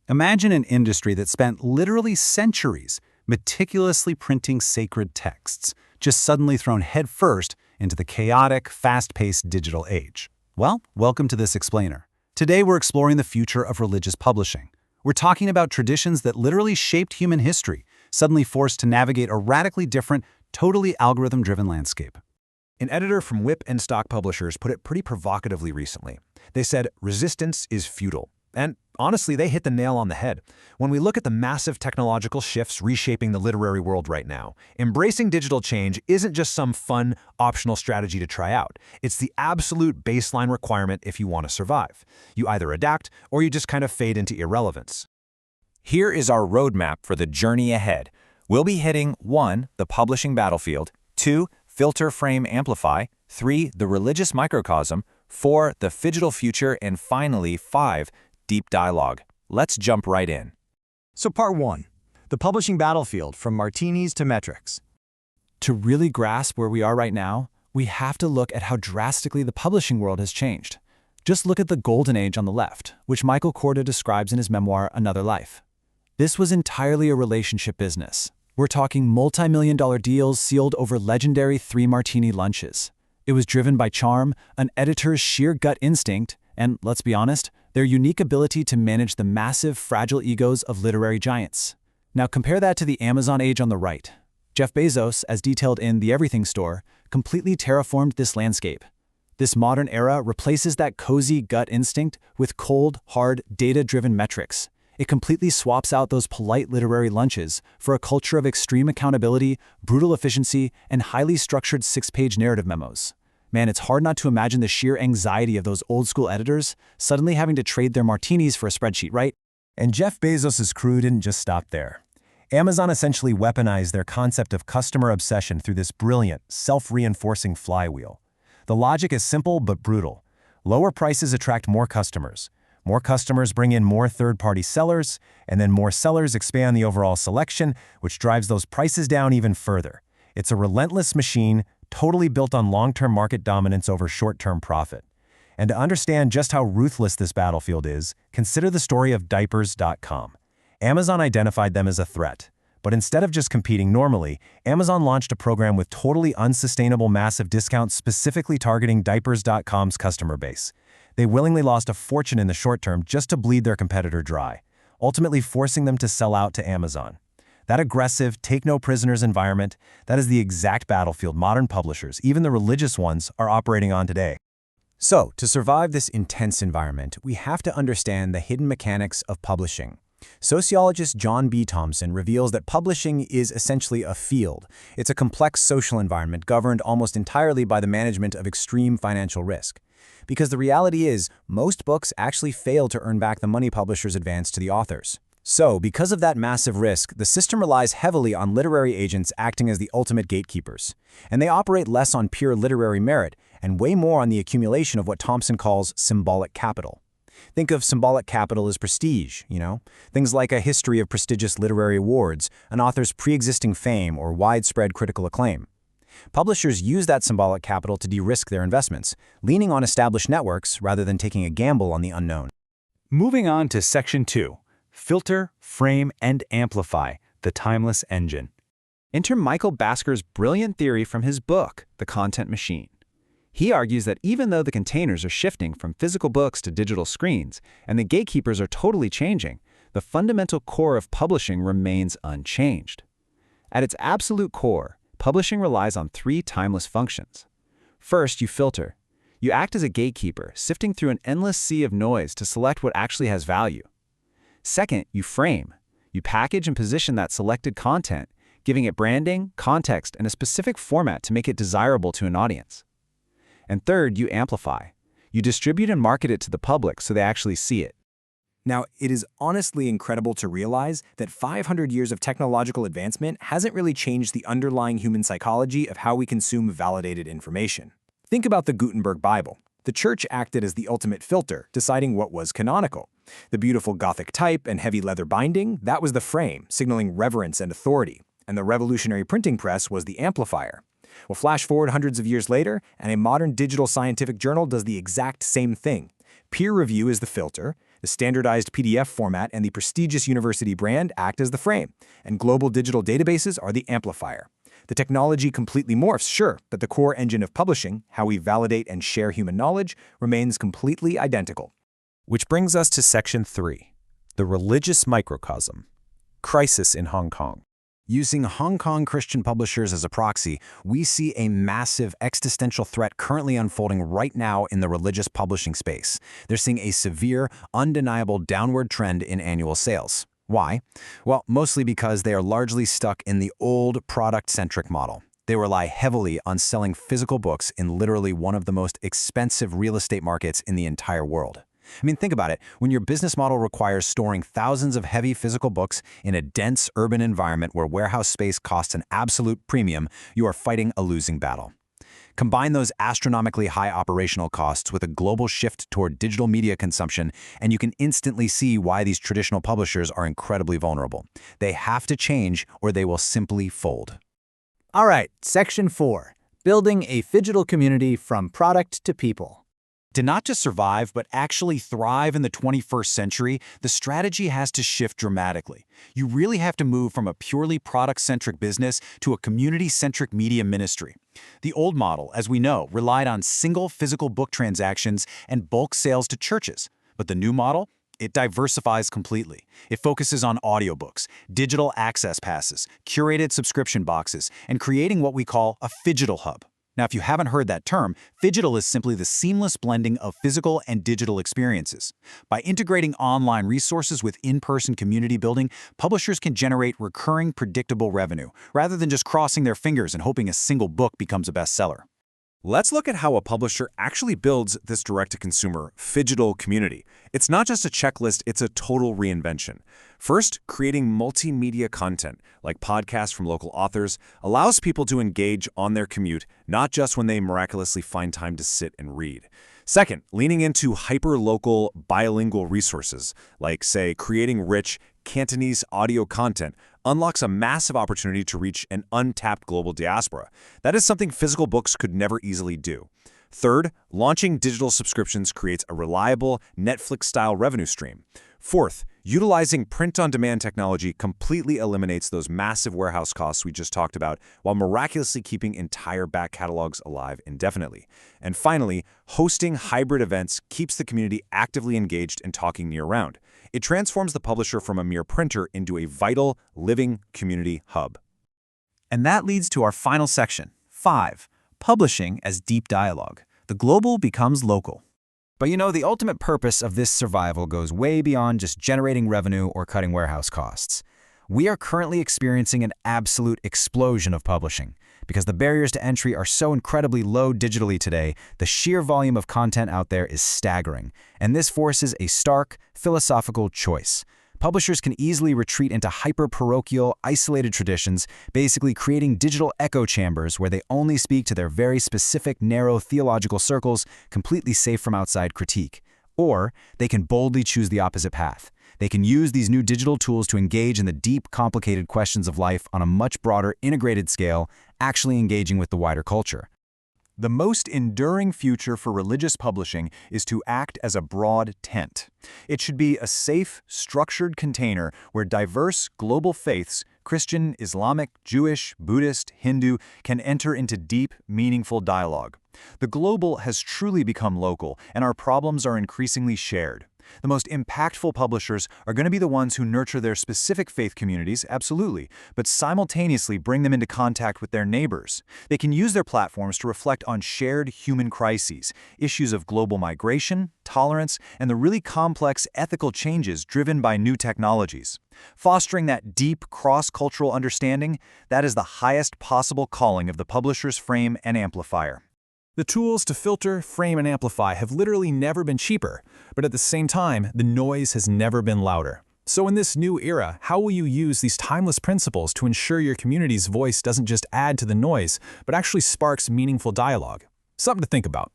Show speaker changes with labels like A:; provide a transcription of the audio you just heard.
A: Imagine an industry that spent literally centuries meticulously printing sacred texts, just suddenly thrown headfirst into the chaotic, fast-paced digital age. Well, welcome to this explainer. Today we're exploring the future of religious publishing. We're talking about traditions that literally shaped human history, suddenly forced to navigate a radically different, totally algorithm-driven landscape.
B: An editor from Whip and Stock Publishers put it pretty provocatively recently. They said, resistance is futile. And honestly, they hit the nail on the head. When we look at the massive technological shifts reshaping the literary world right now, embracing digital change isn't just some fun, optional strategy to try out. It's the absolute baseline requirement if you want to survive. You either adapt or you just kind of fade into irrelevance.
C: Here is our roadmap for the journey ahead. We'll be hitting 1. The publishing battlefield, 2. Filter, frame, amplify, 3. The religious microcosm, 4. The phygital future, and finally, 5. Deep dialogue. Let's jump right in.
D: So part 1, the publishing battlefield from martinis to metrics.
E: To really grasp where we are right now, we have to look at how drastically the publishing world has changed. Just look at the golden age on the left, which Michael Korda describes in his memoir, Another Life. This was entirely a relationship business. We're talking multi-million-dollar deals sealed over legendary 3-martini lunches. It was driven by charm, an editor's sheer gut instinct, and, let's be honest, their unique ability to manage the massive, fragile egos of literary giants. Now compare that to the Amazon age on the right. Jeff Bezos, as detailed in The Everything Store, completely terraformed this landscape. This modern era replaces that cozy gut instinct with cold, hard, data-driven metrics. It completely swaps out those polite literary lunches for a culture of extreme accountability, brutal efficiency, and highly structured 6-page narrative memos. Man, it's hard not to imagine the sheer anxiety of those old-school editors suddenly having to trade their martinis for a spreadsheet, right?
B: And Jeff Bezos' crew didn't just stop there. Amazon essentially weaponized their concept of customer obsession through this brilliant, self-reinforcing flywheel. The logic is simple but brutal. Lower prices attract more customers. More customers bring in more third-party sellers, and then more sellers expand the overall selection, which drives those prices down even further. It's a relentless machine, totally built on long-term market dominance over short-term profit. And to understand just how ruthless this battlefield is, consider the story of diapers.com. Amazon identified them as a threat. But instead of just competing normally, Amazon launched a program with totally unsustainable massive discounts specifically targeting diapers.com's customer base. They willingly lost a fortune in the short term just to bleed their competitor dry, ultimately forcing them to sell out to Amazon. That aggressive, take-no-prisoners environment, that is the exact battlefield modern publishers, even the religious ones, are operating on today.
D: So, to survive this intense environment, we have to understand the hidden mechanics of publishing. Sociologist John B. Thompson reveals that publishing is essentially a field. It's a complex social environment governed almost entirely by the management of extreme financial risk. Because the reality is, most books actually fail to earn back the money publishers advance to the authors. So, because of that massive risk, the system relies heavily on literary agents acting as the ultimate gatekeepers. And they operate less on pure literary merit and way more on the accumulation of what Thompson calls symbolic capital. Think of symbolic capital as prestige, things like a history of prestigious literary awards, an author's pre-existing fame, or widespread critical acclaim. Publishers use that symbolic capital to de-risk their investments, leaning on established networks rather than taking a gamble on the unknown.
A: Moving on to Section 2. Filter, frame, and amplify, the timeless engine.
E: Enter Michael Basker's brilliant theory from his book, The Content Machine. He argues that even though the containers are shifting from physical books to digital screens, and the gatekeepers are totally changing, the fundamental core of publishing remains unchanged. At its absolute core, publishing relies on 3 timeless functions. First, you filter. You act as a gatekeeper, sifting through an endless sea of noise to select what actually has value. Second, you frame. You package and position that selected content, giving it branding, context, and a specific format to make it desirable to an audience. And third, you amplify. You distribute and market it to the public so they actually see it.
D: Now, it is honestly incredible to realize that 500 years of technological advancement hasn't really changed the underlying human psychology of how we consume validated information. Think about the Gutenberg Bible. The church acted as the ultimate filter, deciding what was canonical. The beautiful Gothic type and heavy leather binding, that was the frame, signaling reverence and authority. And the revolutionary printing press was the amplifier. Well, flash forward hundreds of years later, and a modern digital scientific journal does the exact same thing. Peer review is the filter,
B: The standardized PDF format and the prestigious university brand act as the frame, and global digital databases are the amplifier. The technology completely morphs, sure, but the core engine of publishing, how we validate and share human knowledge, remains completely identical.
D: Which brings us to Section 3, the religious microcosm. Crisis in Hong Kong.
A: Using Hong Kong Christian publishers as a proxy, we see a massive existential threat currently unfolding right now in the religious publishing space. They're seeing a severe, undeniable downward trend in annual sales. Why? Well, mostly because they are largely stuck in the old product-centric model. They rely heavily on selling physical books in literally one of the most expensive real estate markets in the entire world. I mean, think about it. When your business model requires storing thousands of heavy physical books in a dense urban environment where warehouse space costs an absolute premium, you are fighting a losing battle. Combine those astronomically high operational costs with a global shift toward digital media consumption, and you can instantly see why these traditional publishers are incredibly vulnerable. They have to change or they will simply fold.
F: All right, Section 4, building a digital community from product to people.
A: To not just survive, but actually thrive in the 21st century, the strategy has to shift dramatically. You really have to move from a purely product-centric business to a community-centric media ministry. The old model, as we know, relied on single physical book transactions and bulk sales to churches. But the new model? It diversifies completely. It focuses on audiobooks, digital access passes, curated subscription boxes, and creating what we call a phygital hub. Now, if you haven't heard that term, phygital is simply the seamless blending of physical and digital experiences. By integrating online resources with in-person community building, publishers can generate recurring, predictable revenue, rather than just crossing their fingers and hoping a single book becomes a bestseller.
C: Let's look at how a publisher actually builds this direct-to-consumer phygital community. It's not just a checklist, it's a total reinvention. First, creating multimedia content, like podcasts from local authors, allows people to engage on their commute, not just when they miraculously find time to sit and read. Second, leaning into hyper-local bilingual resources, like, say, creating rich Cantonese audio content, unlocks a massive opportunity to reach an untapped global diaspora. That is something physical books could never easily do. Third, launching digital subscriptions creates a reliable Netflix-style revenue stream. Fourth, utilizing print-on-demand technology completely eliminates those massive warehouse costs we just talked about, while miraculously keeping entire back catalogs alive indefinitely. And finally, hosting hybrid events keeps the community actively engaged and talking year-round. It transforms the publisher from a mere printer into a vital, living community hub.
E: And that leads to our final section, 5, publishing as deep dialogue. The global becomes local. But you know, the ultimate purpose of this survival goes way beyond just generating revenue or cutting warehouse costs. We are currently experiencing an absolute explosion of publishing. Because the barriers to entry are so incredibly low digitally today, the sheer volume of content out there is staggering. And this forces a stark, philosophical choice. Publishers can easily retreat into hyper-parochial, isolated traditions, basically creating digital echo chambers where they only speak to their very specific, narrow theological circles, completely safe from outside critique. Or they can boldly choose the opposite path. They can use these new digital tools to engage in the deep, complicated questions of life on a much broader, integrated scale, actually engaging with the wider culture.
A: The most enduring future for religious publishing is to act as a broad tent. It should be a safe, structured container where diverse global faiths, Christian, Islamic, Jewish, Buddhist, Hindu, can enter into deep, meaningful dialogue. The global has truly become local, and our problems are increasingly shared. The most impactful publishers are going to be the ones who nurture their specific faith communities, absolutely, but simultaneously bring them into contact with their neighbors. They can use their platforms to reflect on shared human crises, issues of global migration, tolerance, and the really complex ethical changes driven by new technologies. Fostering that deep cross-cultural understanding, that is the highest possible calling of the publisher's frame and amplifier.
B: The tools to filter, frame, and amplify have literally never been cheaper, but at the same time, the noise has never been louder. So in this new era, how will you use these timeless principles to ensure your community's voice doesn't just add to the noise, but actually sparks meaningful dialogue? Something to think about.